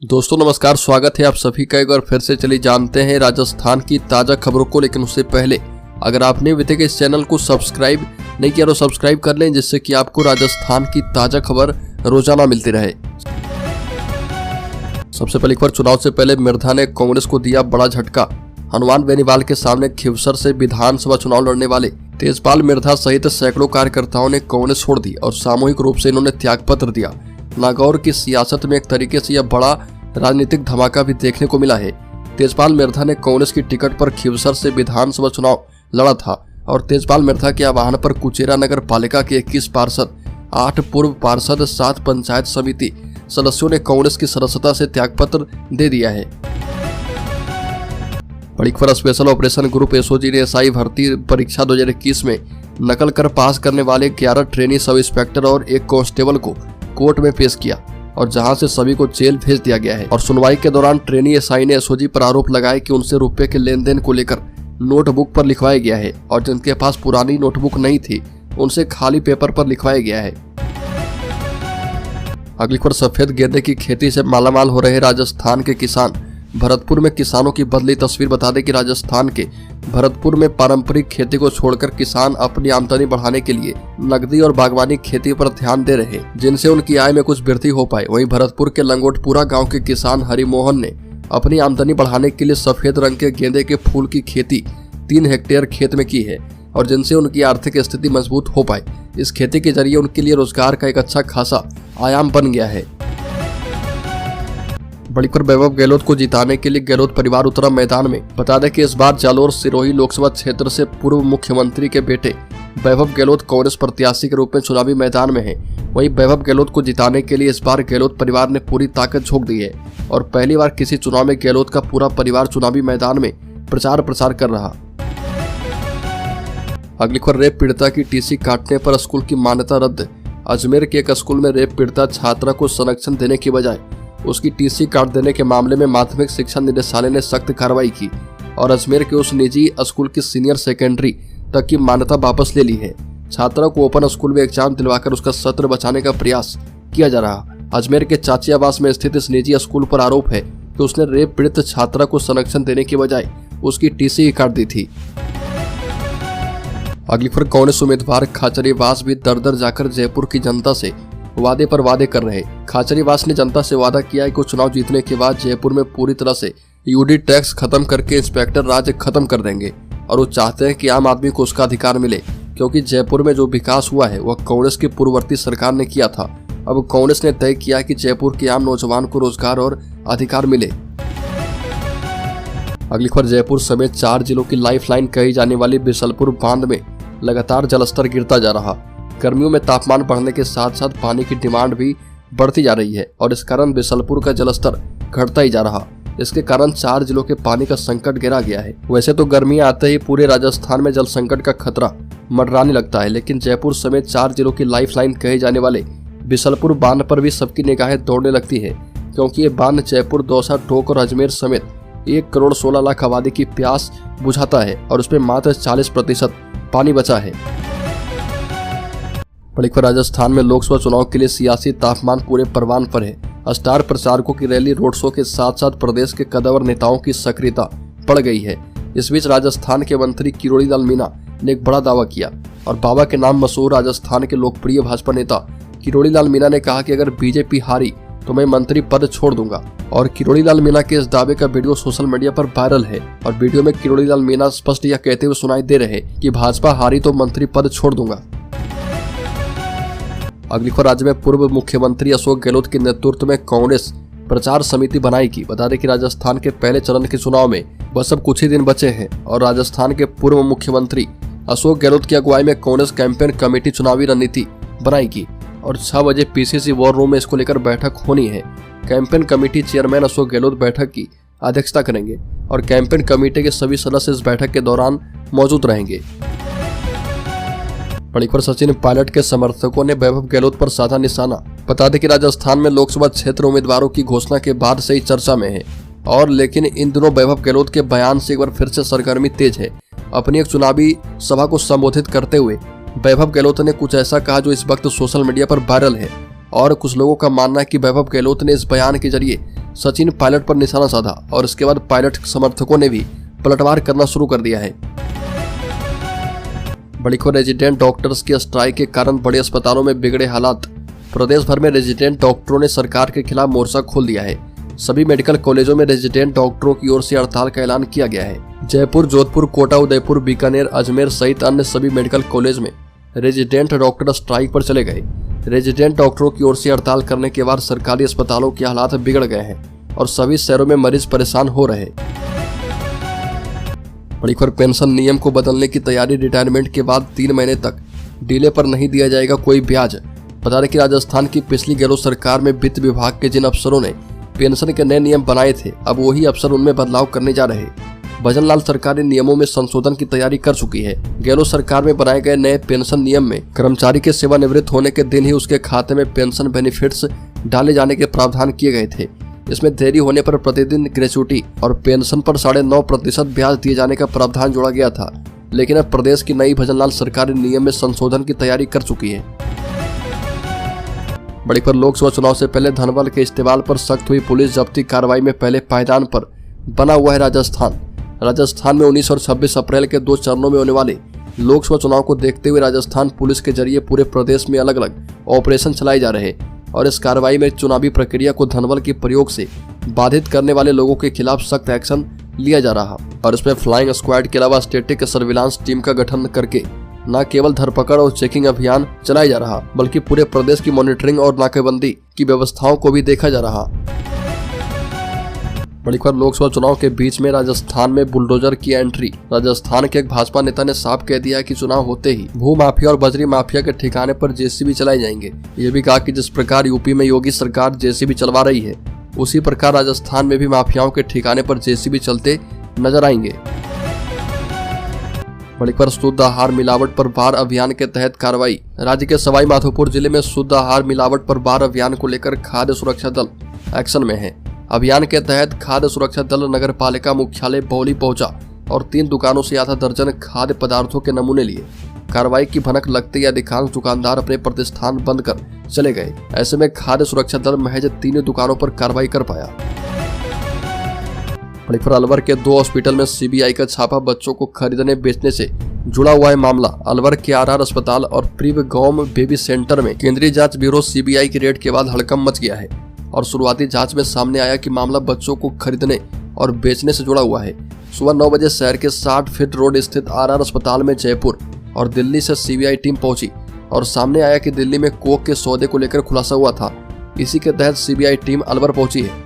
दोस्तों नमस्कार, स्वागत है आप सभी का एक बार फिर से। चलिए जानते हैं राजस्थान की ताज़ा खबरों को, लेकिन उससे पहले अगर आपने अभी तक इस चैनल को सब्सक्राइब नहीं किया तो सब्सक्राइब कर लें, जिससे कि आपको राजस्थान की ताज़ा खबर रोजाना मिलती रहे। सबसे पहले खबर, चुनाव से पहले मिर्धा ने कांग्रेस को दिया बड़ा झटका। हनुमान बेनीवाल के सामने खिवसर से विधानसभा चुनाव लड़ने वाले तेजपाल मिर्धा सहित सैकड़ों कार्यकर्ताओं ने कांग्रेस छोड़ दी और सामूहिक रूप से इन्होंने त्यागपत्र दिया। नागौर की सियासत में एक तरीके से यह बड़ा राजनीतिक धमाका भी देखने को मिला है। तेजपाल मिर्धा ने कांग्रेस की टिकट पर खिवसर से विधानसभा चुनाव लड़ा था और तेजपाल मिर्धा के आह्वान पर कुचेरा नगर पालिका के 21 पार्षद, 8 पूर्व पार्षद, 7 पंचायत समिति सदस्यों ने कांग्रेस की सदस्यता से त्यागपत्र दे दिया है। बड़ी खबर, स्पेशल ऑपरेशन ग्रुप एसओजी ने एसआई भर्ती परीक्षा 2021 में नकल कर पास करने वाले 11 ट्रेनी सब इंस्पेक्टर और 1 कांस्टेबल को कोर्ट में पेश किया और जहां से सभी को जेल भेज दिया गया है। और सुनवाई के दौरान ट्रेनी एसआई ने एसओजी पर आरोप लगाया कि उनसे रुपए के लेन देन को लेकर नोटबुक पर लिखवाया गया है और जिनके पास पुरानी नोटबुक नहीं थी उनसे खाली पेपर पर लिखवाया गया है। अगली खबर, सफेद गेंदे की खेती से मालामाल हो रहे राजस्थान के किसान। भरतपुर में किसानों की बदली तस्वीर। बता दें कि राजस्थान के भरतपुर में पारंपरिक खेती को छोड़कर किसान अपनी आमदनी बढ़ाने के लिए नकदी और बागवानी खेती पर ध्यान दे रहे, जिनसे उनकी आय में कुछ वृद्धि हो पाए। वहीं भरतपुर के लंगोटपुरा गांव के किसान हरिमोहन ने अपनी आमदनी बढ़ाने के लिए सफेद रंग के गेंदे के फूल की खेती 3 हेक्टेयर खेत में की है और जिनसे उनकी आर्थिक स्थिति मजबूत हो पाए। इस खेती के जरिए उनके लिए रोजगार का एक अच्छा खासा आयाम बन गया है। बड़ी खबर, वैभव गहलोत को जिताने के लिए गहलोत परिवार उतरा मैदान में। बता दें कि इस बार जालोर सिरोही लोकसभा क्षेत्र से पूर्व मुख्यमंत्री के बेटे वैभव गहलोत कांग्रेस प्रत्याशी के रूप में चुनावी मैदान में हैं। वहीं वैभव गहलोत को जिताने के लिए इस बार गहलोत परिवार ने पूरी ताकत झोंक दी है और पहली बार किसी चुनाव में गहलोत का पूरा परिवार चुनावी मैदान में प्रचार कर रहा। अगली खबर, रेप पीड़िता की टीसी काटने पर स्कूल की मान्यता रद्द। अजमेर के एक स्कूल में रेप पीड़िता छात्रा को संरक्षण देने की बजाय उसकी टीसी काट देने के मामले में माध्यमिक शिक्षा निदेशालय ने सख्त कार्रवाई की और अजमेर के उस निजी स्कूल की सीनियर सेकेंडरी तक की मान्यता वापस ले ली है। छात्रा को ओपन स्कूल में एग्जाम दिलवाकर उसका सत्र बचाने का प्रयास किया जा रहा। अजमेर के चाची आवास में स्थित इस निजी स्कूल पर आरोप है कि उसने रेप पीड़ित छात्रा को संरक्षण देने की बजाय उसकी टीसी काट दी थी। अगली खबर, कांग्रेस उम्मीदवार खाचरीवास भी दर दर जाकर जयपुर की जनता से वादे पर वादे कर रहे। खाचरीवास ने जनता से वादा किया है कि चुनाव जीतने के बाद जयपुर में पूरी तरह से यूडी टैक्स खत्म करके इंस्पेक्टर राज खत्म कर देंगे और वो चाहते हैं कि आम आदमी को उसका अधिकार मिले, क्योंकि जयपुर में जो विकास हुआ है वह कांग्रेस की पूर्ववर्ती सरकार ने किया था। अब कांग्रेस ने तय किया कि जयपुर के आम नौजवान को रोजगार और अधिकार मिले। अगली खबर, जयपुर समेत 4 जिलों की लाइफलाइन कही जाने वाली बिशलपुर बांध में लगातार जलस्तर गिरता जा रहा। गर्मियों में तापमान बढ़ने के साथ साथ पानी की डिमांड भी बढ़ती जा रही है और इस कारण बिशलपुर का जलस्तर घटता ही जा रहा। इसके कारण 4 जिलों के पानी का संकट गहरा गया है। वैसे तो गर्मी आते ही पूरे राजस्थान में जल संकट का खतरा मंडराने लगता है, लेकिन जयपुर समेत 4 जिलों की लाइफलाइन कहे जाने वाले बिशलपुर बांध पर भी सबकी निगाहें दौड़ने लगती है, क्योंकि ये बांध जयपुर, दौसा, टोंक और अजमेर समेत 1 करोड़ 16 लाख आबादी की प्यास बुझाता है और उसमें मात्र 40% पानी बचा है। बड़ी खबर, राजस्थान में लोकसभा चुनाव के लिए सियासी तापमान पूरे परवान पर है। स्टार प्रचारकों की रैली, रोड शो के साथ साथ प्रदेश के कद्दावर नेताओं की सक्रियता बढ़ गई है। इस बीच राजस्थान के मंत्री किरोड़ी लाल मीणा ने एक बड़ा दावा किया और बाबा के नाम मशहूर राजस्थान के लोकप्रिय भाजपा नेता किरोड़ी लाल मीणा ने कहा कि अगर बीजेपी हारी तो मैं मंत्री पद छोड़ दूंगा। और किरोड़ी लाल मीणा के इस दावे का वीडियो सोशल मीडिया पर वायरल है और वीडियो में किरोड़ी लाल मीणा स्पष्ट यह कहते हुए सुनाई दे रहे कि भाजपा हारी तो मंत्री पद छोड़ दूंगा। अगली खबर, राज्य में पूर्व मुख्यमंत्री अशोक गहलोत के नेतृत्व में कांग्रेस प्रचार समिति बनाएगी। बता दें कि राजस्थान के पहले चरण के चुनाव में बस अब कुछ ही दिन बचे हैं और राजस्थान के पूर्व मुख्यमंत्री अशोक गहलोत की अगुवाई में कांग्रेस कैंपेन कमेटी चुनावी रणनीति बनाएगी और 6 बजे पीसीसी वॉर रूम में इसको लेकर बैठक होनी है। Campaign committee chairman Ashok Gehlot बैठक की अध्यक्षता करेंगे और कैंपेन कमेटी के सभी सदस्य इस बैठक के दौरान मौजूद रहेंगे। बड़ी खबर, सचिन पायलट के समर्थकों ने वैभव गहलोत पर साधा निशाना। बता दें कि राजस्थान में लोकसभा क्षेत्र उम्मीदवारों की घोषणा के बाद से ही चर्चा में है और लेकिन इन दिनों वैभव गहलोत के बयान से एक बार फिर से सरगर्मी तेज है। अपनी एक चुनावी सभा को संबोधित करते हुए वैभव गहलोत ने कुछ ऐसा कहा जो इस वक्त सोशल मीडिया पर वायरल है और कुछ लोगों का मानना है कि वैभव गहलोत ने इस बयान के जरिए सचिन पायलट पर निशाना साधा और इसके बाद पायलट समर्थकों ने भी पलटवार करना शुरू कर दिया है। बड़ी खबर, रेजिडेंट डॉक्टर्स के स्ट्राइक के कारण बड़े अस्पतालों में बिगड़े हालात। प्रदेश भर में रेजिडेंट डॉक्टरों ने सरकार के खिलाफ मोर्चा खोल दिया है। सभी मेडिकल कॉलेजों में रेजिडेंट डॉक्टरों की ओर से हड़ताल का ऐलान किया गया है। जयपुर, जोधपुर, कोटा, उदयपुर, बीकानेर, अजमेर सहित अन्य सभी मेडिकल कॉलेज में रेजिडेंट डॉक्टर स्ट्राइक पर चले गए। रेजिडेंट डॉक्टरों की ओर से हड़ताल करने के बाद सरकारी अस्पतालों के हालात बिगड़ गए हैं और सभी शहरों में मरीज परेशान हो रहे। बड़ी खबर, पेंशन नियम को बदलने की तैयारी। रिटायरमेंट के बाद 3 महीने तक डीले पर नहीं दिया जाएगा कोई ब्याज। बता दें कि राजस्थान की पिछली गहलोत सरकार में वित्त विभाग के जिन अफसरों ने पेंशन के नए नियम बनाए थे, अब वही अफसर उनमें बदलाव करने जा रहे। भजनलाल सरकार ने नियमों में संशोधन की तैयारी कर चुकी है। गहलोत सरकार में बनाए गए नए पेंशन नियम में कर्मचारी के सेवानिवृत्त होने के दिन ही उसके खाते में पेंशन बेनिफिट्स डाले जाने के प्रावधान किए गए थे। इसमें देरी होने पर प्रतिदिन ग्रेच्युटी और पेंशन पर 9.5% ब्याज दिए जाने का प्रावधान जोड़ा गया था, लेकिन अब प्रदेश की नई भजनलाल सरकार नियम में संशोधन की तैयारी कर चुकी है। बड़ी पर, लोकसभा चुनाव से पहले धनबल के इस्तेमाल पर सख्त हुई पुलिस जब्ती कार्रवाई में पहले पायदान पर बना हुआ है राजस्थान। राजस्थान में 19 और 26 अप्रैल के 2 चरणों में होने वाले लोकसभा चुनाव को देखते हुए राजस्थान पुलिस के जरिए पूरे प्रदेश में अलग अलग ऑपरेशन चलाए जा रहे और इस कार्रवाई में चुनावी प्रक्रिया को धनबल के प्रयोग से बाधित करने वाले लोगों के खिलाफ सख्त एक्शन लिया जा रहा और इसमें फ्लाइंग स्क्वाड के अलावा स्टैटिक सर्विलांस टीम का गठन करके न केवल धरपकड़ और चेकिंग अभियान चलाया जा रहा, बल्कि पूरे प्रदेश की मॉनिटरिंग और नाकेबंदी की व्यवस्थाओं को भी देखा जा रहा। बड़ी खबर, लोकसभा चुनाव के बीच में राजस्थान में बुलडोजर की एंट्री। राजस्थान के एक भाजपा नेता ने साफ कह दिया कि चुनाव होते ही भू माफिया और बजरी माफिया के ठिकाने पर जेसीबी चलाए जाएंगे। ये भी कहा कि जिस प्रकार यूपी में योगी सरकार जेसीबी चलवा रही है, उसी प्रकार राजस्थान में भी माफियाओं के ठिकाने पर जेसीबी चलते नजर आएंगे। बड़ी खबर, शुद्ध आहार मिलावट पर बार अभियान के तहत कार्रवाई। राज्य के सवाई माधोपुर जिले में शुद्ध आहार मिलावट पर बार अभियान को लेकर खाद्य सुरक्षा दल एक्शन में है। अभियान के तहत खाद्य सुरक्षा दल नगर पालिका मुख्यालय बौली पहुंचा और 3 दुकानों से आधा दर्जन खाद्य पदार्थों के नमूने लिए। कार्रवाई की भनक लगते ही अधिकांश दुकानदार अपने प्रतिष्ठान बंद कर चले गए। ऐसे में खाद्य सुरक्षा दल महज 3 दुकानों पर कार्रवाई कर पाया। अलवर के 2 हॉस्पिटल में सीबीआई का छापा। बच्चों को खरीदने बेचने से जुड़ा हुआ है मामला। अलवर के आरआर अस्पताल और प्रिव गौम बेबी सेंटर में केंद्रीय जांच ब्यूरो सीबीआई की रेड के बाद हड़कंप मच गया है और शुरुआती जांच में सामने आया कि मामला बच्चों को खरीदने और बेचने से जुड़ा हुआ है। सुबह 9 बजे शहर के 60 फीट रोड स्थित आरआर अस्पताल में जयपुर और दिल्ली से सीबीआई टीम पहुंची और सामने आया कि दिल्ली में कोक के सौदे को लेकर खुलासा हुआ था। इसी के तहत सीबीआई टीम अलवर पहुंची है।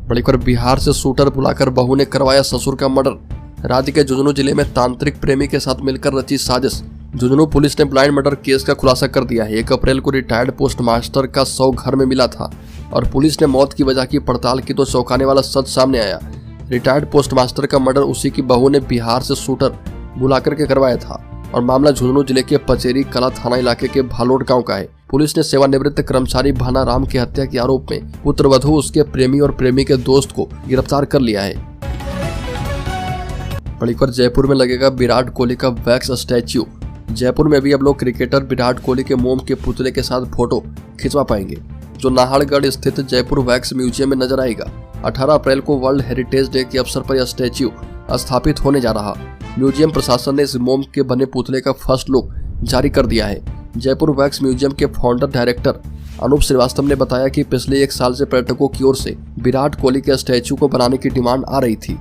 बड़ी खबर, बिहार से शूटर बुलाकर बहू ने करवाया ससुर का मर्डर। राज्य के झुंझुनू जिले में तांत्रिक प्रेमी के साथ मिलकर रची साजिश। झुंझुनू पुलिस ने ब्लाइंड मर्डर केस का खुलासा कर दिया है। 1 अप्रैल को रिटायर्ड पोस्ट मास्टर का शव घर में मिला था और पुलिस ने मौत की वजह की पड़ताल की तो चौंकाने वाला सच सामने आया। रिटायर्ड पोस्ट मास्टर का मर्डर उसी की बहू ने बिहार से शूटर बुलाकर के करवाया था और मामला झुंझुनू जिले के पचेरी कला थाना इलाके के भालोट गांव का है। पुलिस ने सेवानिवृत्त कर्मचारी भाना राम की हत्या के आरोप में पुत्रवधू, उसके प्रेमी और प्रेमी के दोस्त को गिरफ्तार कर लिया है। बड़ी खबर, जयपुर में लगेगा विराट कोहली का वैक्स स्टैच्यू। जयपुर में भी अब लोग क्रिकेटर विराट कोहली के मोम के पुतले के साथ फोटो खिंचवा पाएंगे, जो नाहरगढ़ स्थित जयपुर वैक्स म्यूजियम में नजर आएगा। 18 अप्रैल को वर्ल्ड हेरिटेज डे के अवसर पर यह स्टैच्यू स्थापित होने जा रहा। म्यूजियम प्रशासन ने इस मोम के बने पुतले का फर्स्ट लुक जारी कर दिया है। जयपुर वैक्स म्यूजियम के फाउंडर डायरेक्टर अनूप श्रीवास्तव ने बताया कि पिछले 1 साल से पर्यटकों की ओर से विराट कोहली के स्टैच्यू को बनाने की डिमांड आ रही थी।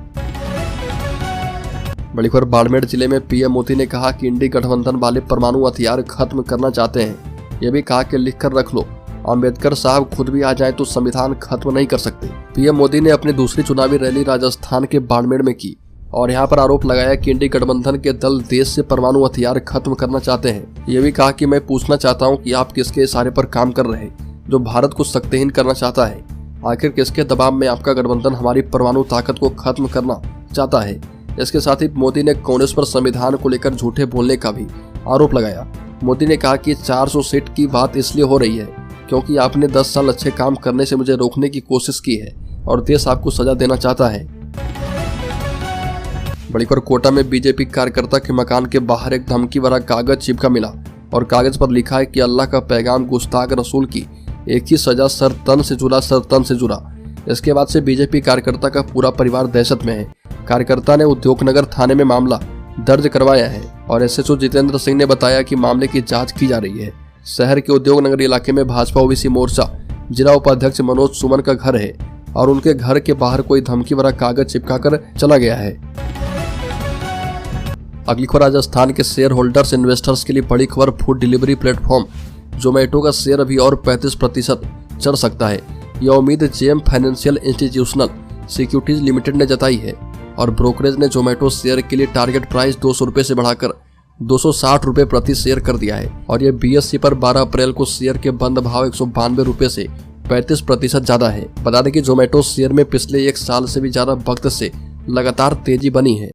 बड़ी खबर, बाड़मेर जिले में पीएम मोदी ने कहा कि इंडी गठबंधन वाले परमाणु हथियार खत्म करना चाहते हैं। यह भी कहा कि लिख कर रख लो, अम्बेडकर साहब खुद भी आ जाए तो संविधान खत्म नहीं कर सकते। पीएम मोदी ने अपनी दूसरी चुनावी रैली राजस्थान के बाड़मेर में की और यहाँ पर आरोप लगाया कि इंडी गठबंधन के दल देश से परमाणु हथियार खत्म करना चाहते हैं। यह भी कहा कि मैं पूछना चाहता हूँ कि आप किसके इशारे पर काम कर रहे हैं जो भारत को शक्तिहीन करना चाहता है। आखिर किसके दबाव में आपका गठबंधन हमारी परमाणु ताकत को खत्म करना चाहता है। इसके साथ ही मोदी ने कांग्रेस पर संविधान को लेकर झूठे बोलने का भी आरोप लगाया। मोदी ने कहा कि 400 सीट की बात इसलिए हो रही है क्योंकि आपने 10 साल अच्छे काम करने से मुझे रोकने की कोशिश की है और देश आपको सजा देना चाहता है। बड़ी खबर, कोटा में बीजेपी कार्यकर्ता के मकान के बाहर एक धमकी भरा कागज चिपका मिला और कागज पर लिखा है कि अल्लाह का पैगाम गुस्ताख रसूल की एक ही सजा, सर तन से जुड़ा। इसके बाद से बीजेपी कार्यकर्ता का पूरा परिवार दहशत में है। कार्यकर्ता ने उद्योगनगर थाने में मामला दर्ज करवाया है और एसएचओ जितेंद्र सिंह ने बताया कि मामले की जांच की जा रही है। शहर के उद्योगनगर इलाके में भाजपा ओबीसी मोर्चा जिला उपाध्यक्ष मनोज सुमन का घर है और उनके घर के बाहर कोई धमकी भरा कागज चिपकाकर चला गया है। अगली खबर राजस्थान के शेयर होल्डर्स इन्वेस्टर्स के लिए बड़ी खबर। फूड डिलीवरी प्लेटफॉर्म जोमेटो का शेयर अभी और 35% चढ़ सकता है। यह उम्मीद JM financial institutional securities limited ने जताई है और ब्रोकरेज ने जोमेटो शेयर के लिए टारगेट प्राइस 200 रुपए से बढ़ाकर 260 रुपए प्रति शेयर कर दिया है और यह बीएसई पर 12 अप्रैल को शेयर के बंद भाव 192 रुपए से 35% ज्यादा है। बता दें कि जोमेटो शेयर में पिछले एक साल से भी ज्यादा वक्त से लगातार तेजी बनी है।